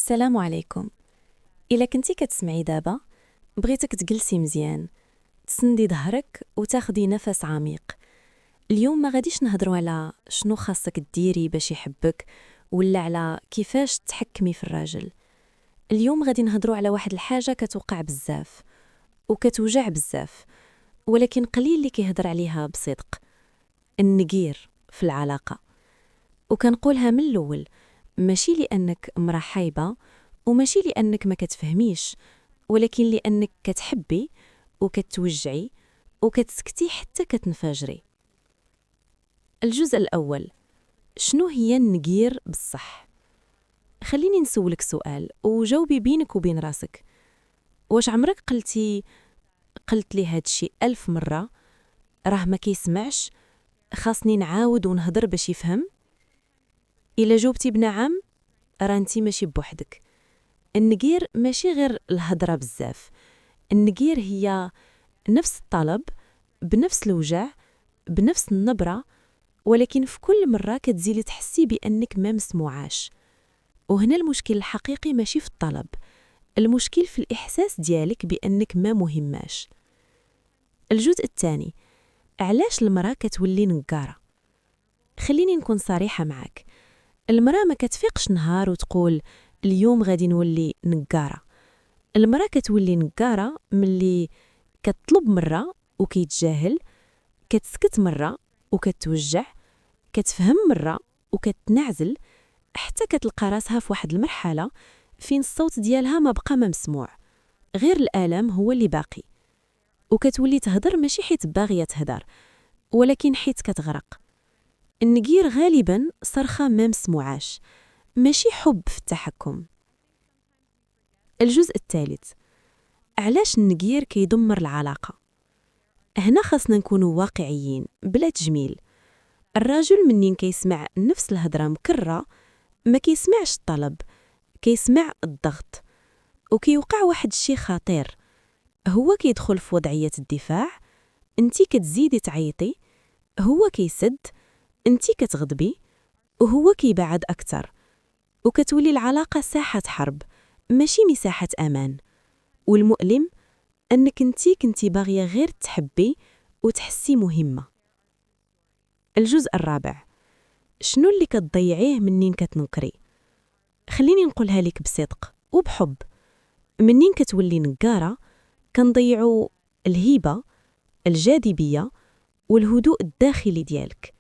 السلام عليكم. إلا كنتي كتسمعي دابا بغيتك تجلسي مزيان، تسندي ظهرك وتاخدي نفس عميق. اليوم ما غاديش نهضروا على شنو خاصك ديري باش يحبك ولا على كيفاش تحكمي في الراجل. اليوم غادي نهضروا على واحد الحاجة كتوقع بزاف وكتوجع بزاف، ولكن قليل اللي كيهضر عليها بصدق: النقير في العلاقة. وكنقولها من الأول، ماشي لأنك امرأة حايبة وماشي لأنك ما كتفهميش، ولكن لأنك كتحبي وكتوجعي وكتسكتي حتى كتنفجري. الجزء الأول: شنو هي النقير بصح؟ خليني نسولك سؤال وجاوبي بينك وبين راسك. واش عمرك قلت لي هادشي 1000 مرة؟ راه ما كيسمعش، خاصني نعاود ونهضر باش يفهم؟ إلا جاوبتي بنعم، راه انتي ماشي بوحدك. النقير ماشي غير الهضرة بزاف، النقير هي نفس الطلب بنفس الوجع بنفس النبرة، ولكن في كل مرة كتزيلي تحسي بأنك ما مسموعاش. وهنا المشكل الحقيقي ماشي في الطلب، المشكل في الإحساس ديالك بأنك ما مهماش. الجزء الثاني: علاش المرأة كتولي نقارة؟ خليني نكون صريحة معك، المرأة ما كتفيقش نهار وتقول اليوم غادي نولي نقارة. المرأة كتولي نقارة ملي كتطلب مرة وكيتجاهل، كتسكت مرة وكتوجع، كتفهم مرة وكتنعزل، حتى كتلقى راسها في واحد المرحلة فين الصوت ديالها ما بقى ما مسموع، غير الآلام هو اللي باقي. وكتولي تهدر ماشي حيت باغية تهدر، ولكن حيت كتغرق. النقير غالبا صرخة ما مسموعاش، ماشي حب في التحكم. الجزء الثالث: علاش النقير كيدمر العلاقة؟ هنا خاصنا نكونوا واقعيين بلا تجميل. الراجل منين كيسمع نفس الهضرة مكررة ما كيسمعش الطلب، كيسمع الضغط. وكيوقع واحد الشيء خطير، هو كيدخل في وضعية الدفاع، انتي كتزيدي تعيطي، هو كيسد، انتي كتغضبي، وهو كيبعد أكتر. وكتولي العلاقة ساحة حرب ماشي مساحة أمان. والمؤلم أنك كنتي باغية غير تحبي وتحسي مهمة. الجزء الرابع: شنو اللي كتضيعيه منين كتنكري؟ خليني نقولها لك بصدق وبحب، منين كتولي نقارة كنضيعوا الهيبة، الجاذبية والهدوء الداخلي ديالك.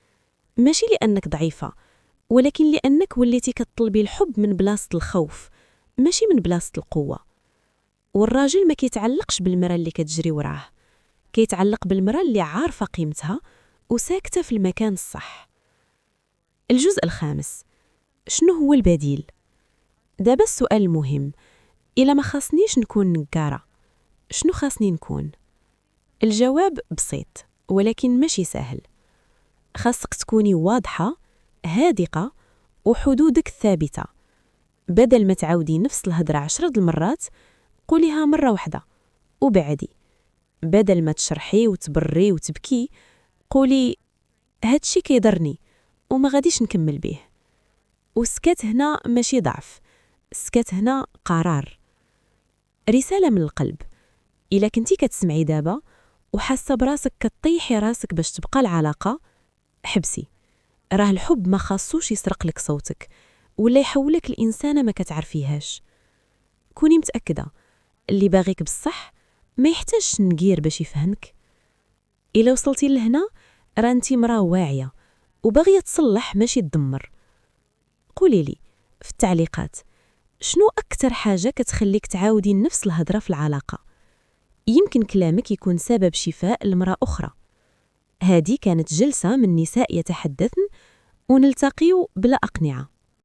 ماشي لأنك ضعيفة، ولكن لأنك وليتي كتطلبي الحب من بلاصة الخوف ماشي من بلاصة القوة. والراجل ما كيتعلقش بالمرأة اللي كتجري وراه، كيتعلق بالمرأة اللي عارفة قيمتها وساكتة في المكان الصح. الجزء الخامس: شنو هو البديل؟ دابا السؤال المهم، إلا ما خاصنيش نكون نقارة، شنو خاصني نكون؟ الجواب بسيط ولكن ماشي سهل. خاصك تكوني واضحة، هادقة، وحدودك ثابتة. بدل ما تعاودي نفس الهضرة 10 المرات، قوليها مرة واحدة وبعدي. بدل ما تشرحي وتبري وتبكي، قولي هادشي كيضرني وما غاديش نكمل به. والسكات هنا ماشي ضعف، السكات هنا قرار. رسالة من القلب: إلا كنتي كتسمعي دابا وحاسة براسك كطيحي راسك باش تبقى العلاقة، حبسي. راه الحب ما خاصوش يسرق لك صوتك ولا يحولك الإنسانة ما كتعرفيهاش. كوني متأكدة اللي باغيك بصح ما يحتاجش نقير باش يفهمك. إلا وصلتي لهنا راه انتي مراه واعية وباغية تصلح ماشي تدمر. قولي لي في التعليقات شنو أكتر حاجة كتخليك تعاودي نفس الهضرة في العلاقة. يمكن كلامك يكون سبب شفاء لمرأة أخرى. هذه كانت جلسة من نساء يتحدثن، ونلتقيو بلا أقنعة.